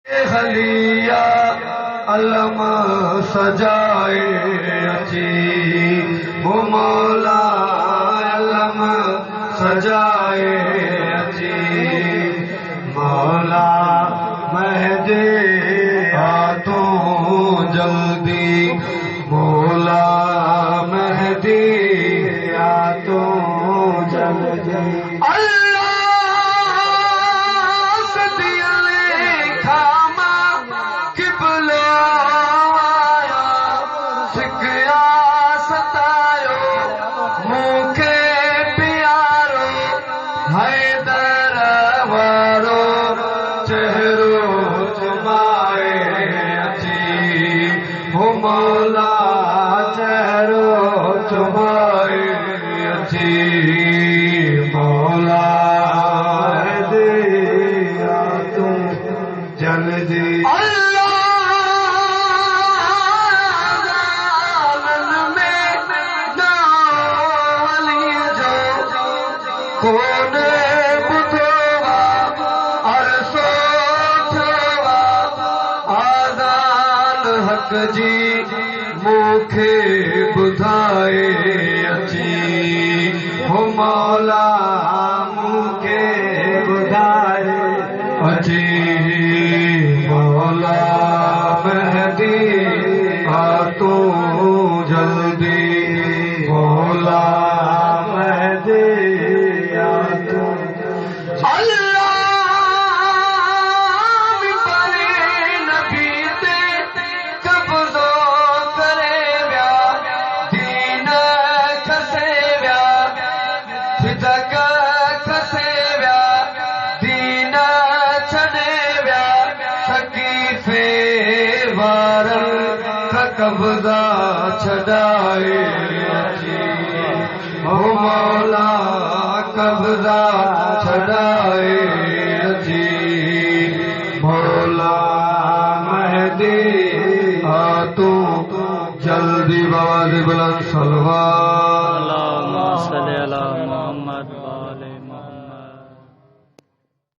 हलिया अलम सजाए अची वो मौला अलम सजाए अची मौला महदे हाथों जल्दी मौला महदी हाथों जल्दी मौला चेहरो तुम्हारे अची मौला दिया तुम जल्दी जी मूंखे ॿुधाए अची हो मौला मूंखे ॿुधाए अची मौला महदी तूं जल्दी मौला महदी तूं कब्जा छड़ाए हो मौला कब्जा छड़ाए अची मौला महदी तू जल्दी बाबा बुलंद सलवार